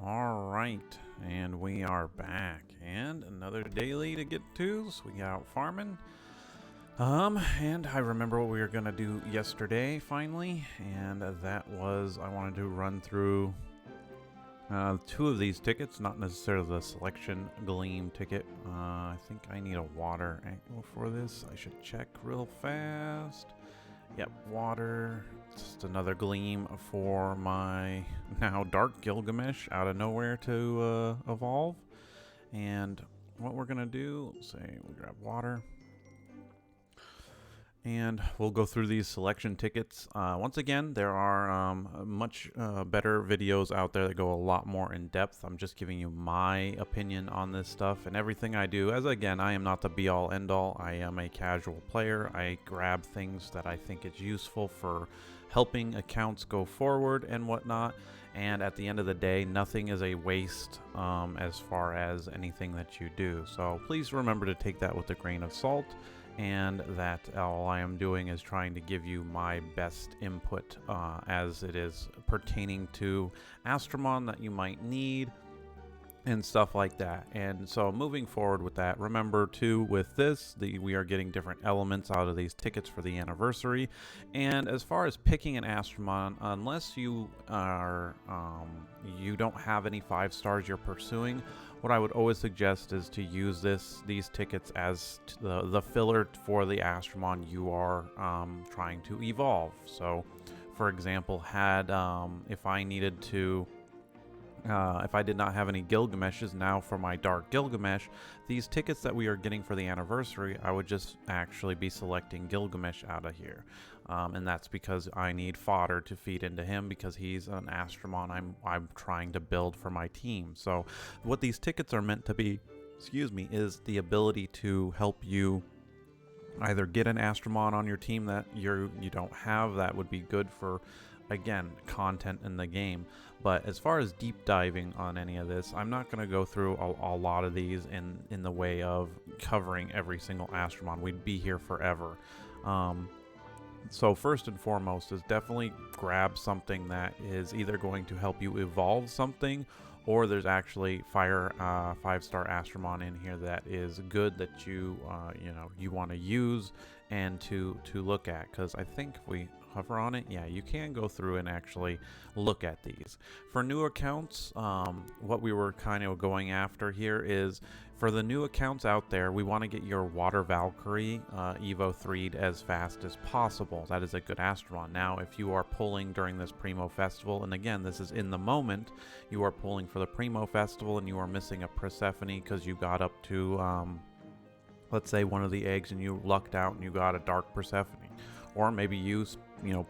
All right, and we are back, and another daily to get to. So we got out farming. And I remember what we were gonna do yesterday finally, and that was I wanted to run through two of these tickets, not necessarily the selection gleam ticket. I think I need a water angle for this. I should check real fast. Yep, water. Just another gleam for my now dark Gilgamesh out of nowhere to evolve. And what we're gonna do, say we'll grab water. And we'll go through these selection tickets. Once again, there are much better videos out there that go a lot more in depth. I'm just giving you my opinion on this stuff and everything I do. As again, I am not the be-all, end-all. I am a casual player. I grab things that I think is useful for helping accounts go forward and whatnot. And at the end of the day, nothing is a waste as far as anything that you do. So please remember to take that with a grain of salt. And that all I am doing is trying to give you my best input as it is pertaining to Astromon that you might need and stuff like that. And so moving forward with that, remember too with this, we are getting different elements out of these tickets for the anniversary. And as far as picking an Astromon, unless you are you don't have any 5 stars you're pursuing, what I would always suggest is to use these tickets as the filler for the Astromon you are trying to evolve. So for example, if I needed to if I did not have any Gilgameshes, now for my Dark Gilgamesh, these tickets that we are getting for the anniversary, I would just actually be selecting Gilgamesh out of here. And that's because I need fodder to feed into him because he's an Astromon I'm trying to build for my team. So what these tickets are meant to be, is the ability to help you either get an Astromon on your team that you don't have that would be good for, again, content in the game. But as far as deep diving on any of this, I'm not going to go through a lot of these in the way of covering every single Astromon. We'd be here forever. So first and foremost is definitely grab something that is either going to help you evolve something, or there's actually 5-star Astromon in here that is good that you want to use and to look at. Because I think if we hover on it, yeah, you can go through and actually look at these. For new accounts, what we were kind of going after here is for the new accounts out there, we want to get your Water Valkyrie Evo 3'd as fast as possible. That is a good Astromon. Now, if you are pulling during this Primo Festival, and again, this is in the moment, you are pulling for the Primo Festival and you are missing a Persephone because you got up to, let's say, one of the eggs and you lucked out and you got a Dark Persephone. Or maybe you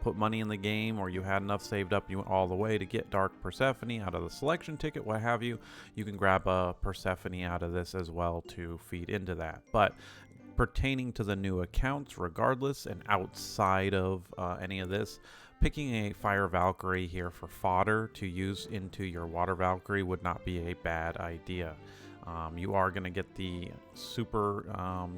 put money in the game, or you had enough saved up, you went all the way to get Dark Persephone out of the selection ticket, what have you. You can grab a Persephone out of this as well to feed into that. But pertaining to the new accounts, regardless, and outside of any of this, picking a Fire Valkyrie here for fodder to use into your Water Valkyrie would not be a bad idea. You are going to get the super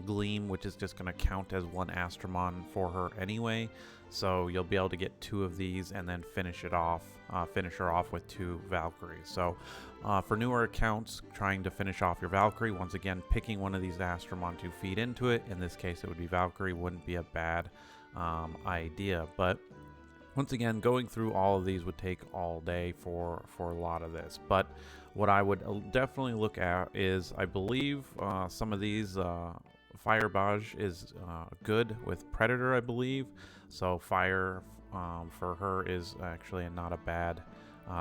gleam, which is just going to count as one Astromon for her anyway. So you'll be able to get 2 of these and then finish her off with 2 Valkyries. So for newer accounts, trying to finish off your Valkyrie, once again, picking one of these Astromon to feed into it. In this case, it would be Valkyrie. Wouldn't be a bad idea. But once again, going through all of these would take all day for a lot of this. But what I would definitely look at is, I believe some of these Firebage is good with Predator, I believe. So Fire for her is actually not a bad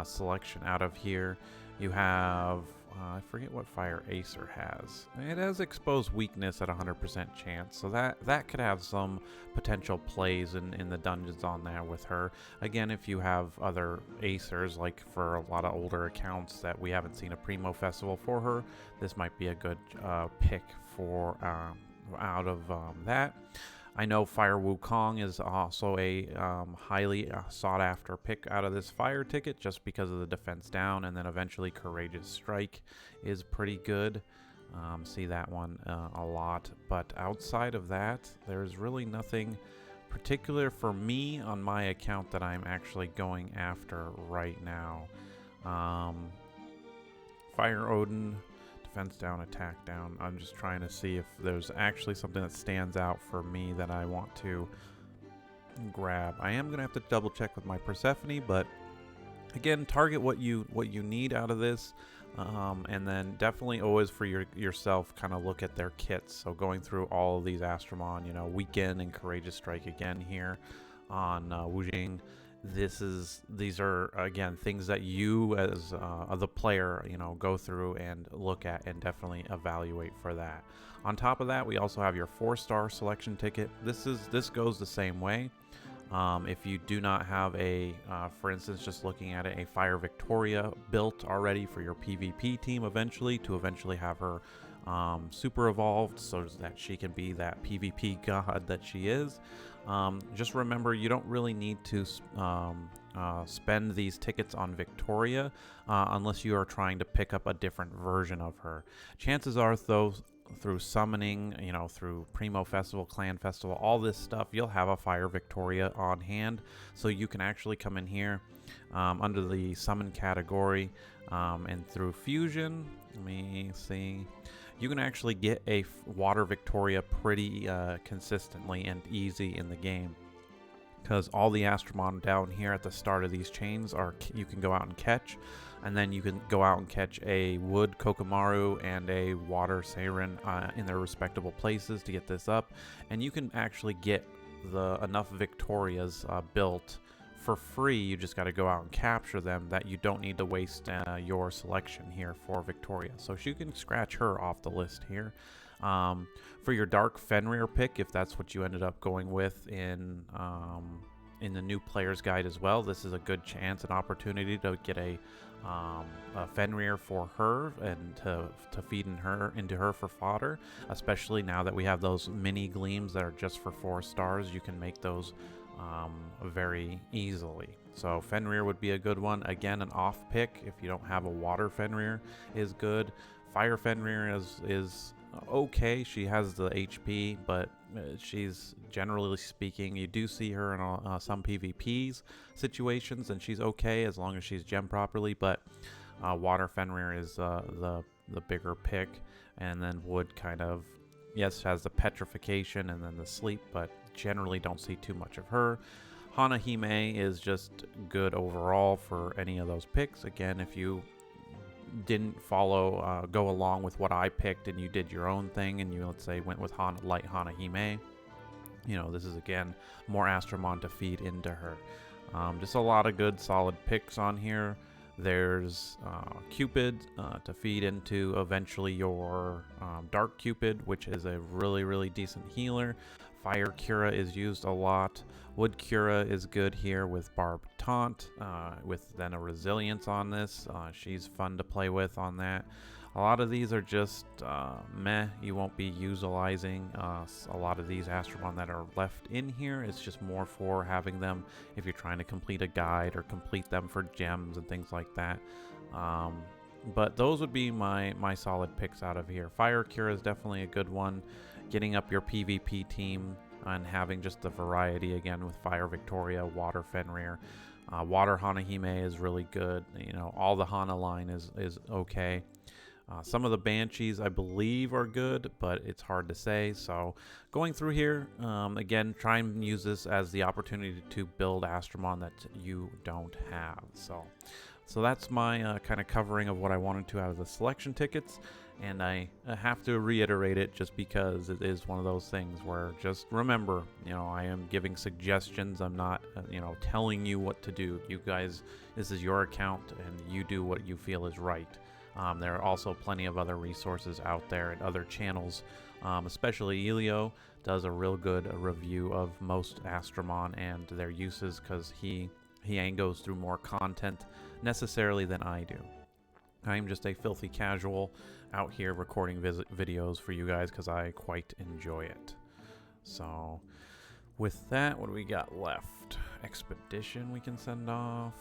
selection out of here. You have, I forget what Fire Acer has. It has Exposed Weakness at 100% chance, so that could have some potential plays in the dungeons on there with her. Again, if you have other Acers, like for a lot of older accounts that we haven't seen a Primo Festival for her, this might be a good pick for out of that. I know Fire Wukong is also a highly sought-after pick out of this fire ticket just because of the defense down, and then eventually Courageous Strike is pretty good. See that one a lot, but outside of that, there's really nothing particular for me on my account that I'm actually going after right now. Fire Odin, defense down, attack down. I'm just trying to see if there's actually something that stands out for me that I want to grab. I am gonna have to double check with my Persephone, but again, target what you need out of this, and then definitely always for yourself kind of look at their kits. So going through all of these Astromon, you know, Weekend and Courageous Strike again here on Wujing. These are again things that you as the player, you know, go through and look at and definitely evaluate for that. On top of that, we also have your 4-star selection ticket. This goes the same way. If you do not have a, for instance, just looking at it, a Fire Victoria built already for your PvP team to eventually have her super evolved so that she can be that PvP god that she is. Just remember, you don't really need to spend these tickets on Victoria unless you are trying to pick up a different version of her. Chances are, though, through summoning, you know, through Primo Festival, Clan Festival, all this stuff, you'll have a Fire Victoria on hand, so you can actually come in here under the summon category, and through Fusion, let me see, you can actually get a Water Victoria pretty consistently and easy in the game, because all the Astromon down here at the start of these chains you can go out and catch, and then you can go out and catch a Wood Kokomaru and a Water Seiren in their respectable places to get this up, and you can actually get enough Victorias built for free. You just got to go out and capture them, that you don't need to waste your selection here for Victoria. So you can scratch her off the list here. For your Dark Fenrir pick, if that's what you ended up going with in the new player's guide as well, this is a good chance and opportunity to get a Fenrir for her and to feed into her for fodder, especially now that we have those mini gleams that are just for 4 stars. You can make those very easily. So Fenrir would be a good one. Again, an off pick if you don't have a Water Fenrir is good. Fire Fenrir is okay. She has the HP, but she's, generally speaking, you do see her in some PvPs situations, and she's okay as long as she's gemmed properly. But Water Fenrir is the bigger pick, and then Wood kind of, yes, has the petrification and then the sleep, but generally don't see too much of her. Hanahime is just good overall for any of those picks. Again, if you didn't go along with what I picked and you did your own thing and you, let's say, went with light Hanahime, you know, this is again more Astromon to feed into her. Just a lot of good solid picks on here. There's Cupid to feed into eventually your Dark Cupid, which is a really decent healer. Fire Cura is used a lot. Wood Cura is good here with Barb Taunt, with then a Resilience on this. She's fun to play with on that. A lot of these are just meh. You won't be utilizing a lot of these Astromon that are left in here. It's just more for having them if you're trying to complete a guide or complete them for gems and things like that. But those would be my solid picks out of here. Fire Cure is definitely a good one. Getting up your PvP team and having just the variety again with Fire Victoria, Water Fenrir. Water Hanahime is really good. You know, all the Hana line is okay. Some of the Banshees, I believe, are good, but it's hard to say. So going through here, again, try and use this as the opportunity to build Astromon that you don't have. So that's my kind of covering of what I wanted to out of the selection tickets. And I have to reiterate it just because it is one of those things where just remember, you know, I am giving suggestions. I'm not, you know, telling you what to do. You guys, this is your account and you do what you feel is right. There are also plenty of other resources out there and other channels, especially Elio does a real good review of most Astromon and their uses because he goes through more content necessarily than I do. I'm just a filthy casual out here recording videos for you guys because I quite enjoy it. So with that, what do we got left? Expedition we can send off.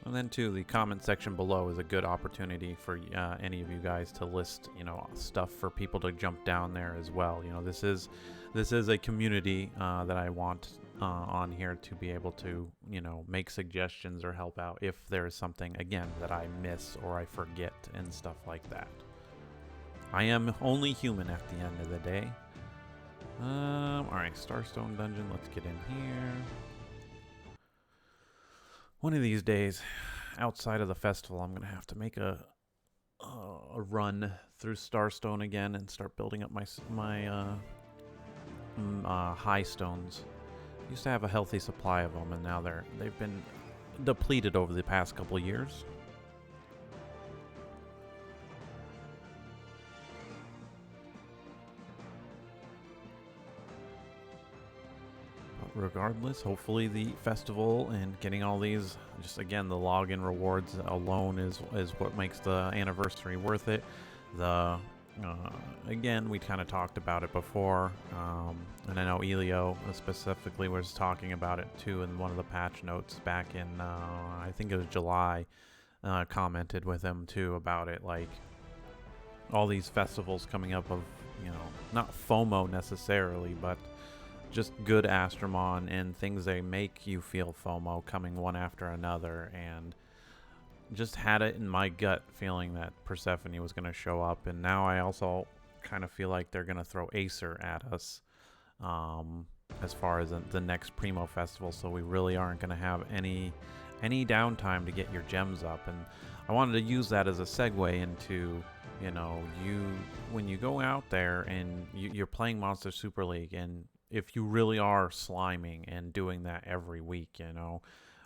And then too, the comment section below is a good opportunity for any of you guys to list, you know, stuff for people to jump down there as well. You know, this is a community that I want on here to be able to, you know, make suggestions or help out if there's something, again, that I miss or I forget and stuff like that. I am only human at the end of the day. Alright, Starstone Dungeon, let's get in here. One of these days, outside of the festival, I'm going to have to make a run through Starstone again and start building up my high stones. Used to have a healthy supply of them, and now they've been depleted over the past couple of years. Regardless, hopefully the festival and getting all these, just again, the login rewards alone is what makes the anniversary worth it. The again, we kind of talked about it before, and I know Elio specifically was talking about it too in one of the patch notes back in I think it was July. Commented with him too about it, like all these festivals coming up of, you know, not FOMO necessarily, but just good Astromon and things that make you feel FOMO coming one after another, and just had it in my gut feeling that Persephone was going to show up, and now I also kind of feel like they're going to throw Acer at us as far as the next Primo Festival, so we really aren't going to have any downtime to get your gems up. And I wanted to use that as a segue into, you know, when you go out there and you're playing Monster Super League, and if you really are sliming and doing that every week, you know,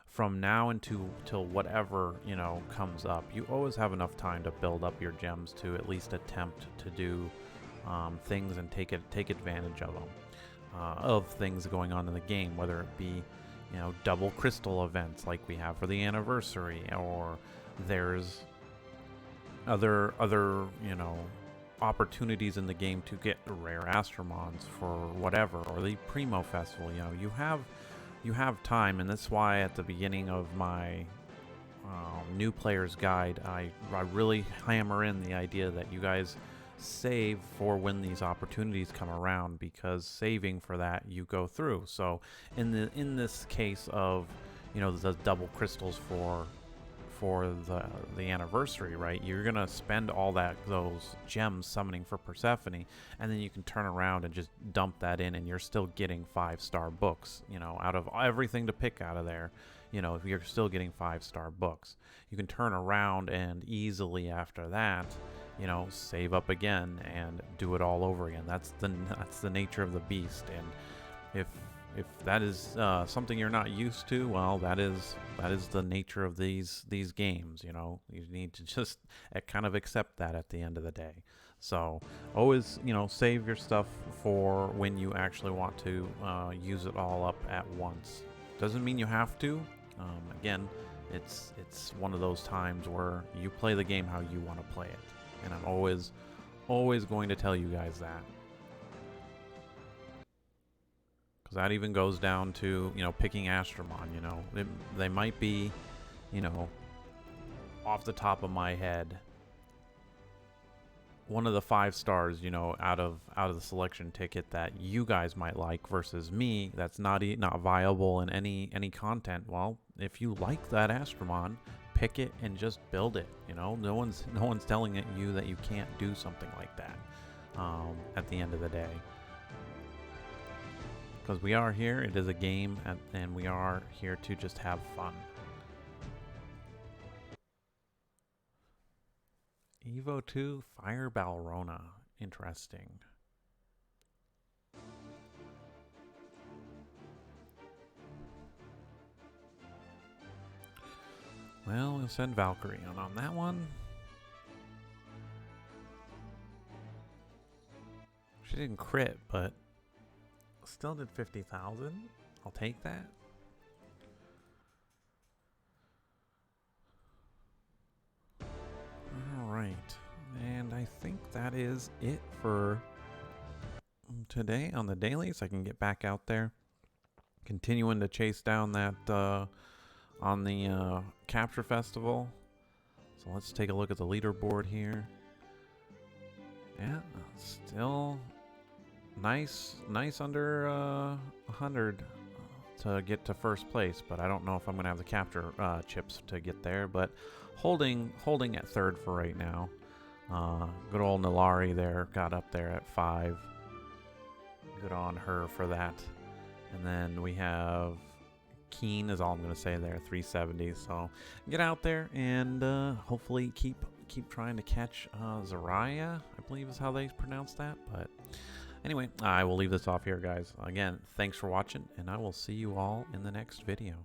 from now till whatever, you know, comes up, you always have enough time to build up your gems to at least attempt to do things and take advantage of them, of things going on in the game, whether it be, you know, double crystal events like we have for the anniversary, or there's other you know, opportunities in the game to get rare Astromons for whatever, or the Primo Festival. You know, you have time, and that's why at the beginning of my new player's guide, I really hammer in the idea that you guys save for when these opportunities come around, because saving for that you go through. So in this case of, you know, the double crystals for the anniversary, right? You're gonna spend all those gems summoning for Persephone, and then you can turn around and just dump that in, and you're still getting 5-star books. You know, out of everything to pick out of there, you know, you're still getting 5-star books. You can turn around and easily after that, you know, save up again and do it all over again. That's the nature of the beast. And if that is something you're not used to, well, that is the nature of these games. You know, you need to just kind of accept that at the end of the day. So always, you know, save your stuff for when you actually want to use it all up at once. Doesn't mean you have to. Again, it's one of those times where you play the game how you want to play it, and I'm always going to tell you guys that. Because that even goes down to, you know, picking Astromon. You know, they might be, you know, off the top of my head, one of the 5 stars, you know, out of the selection ticket that you guys might like versus me, that's not viable in any content. Well, if you like that Astromon, pick it and just build it. You know, no one's telling you that you can't do something like that. At the end of the day. Because we are here, it is a game, and we are here to just have fun. Evo 2 Fire Balrona. Interesting. Well, we'll send Valkyrie on that one. She didn't crit, but still did 50,000. I'll take that. Alright. And I think that is it for today on the dailies. I can get back out there. Continuing to chase down that on the Capture Festival. So let's take a look at the leaderboard here. Yeah, still nice under 100 to get to first place, but I don't know if I'm gonna have the capture chips to get there. But holding at third for right now. Good old Nilari there got up there at 5. Good on her for that. And then we have Keen is all I'm gonna say there, 370. So get out there and hopefully keep trying to catch Zaraya, I believe is how they pronounce that. But anyway, I will leave this off here, guys. Again, thanks for watching, and I will see you all in the next video.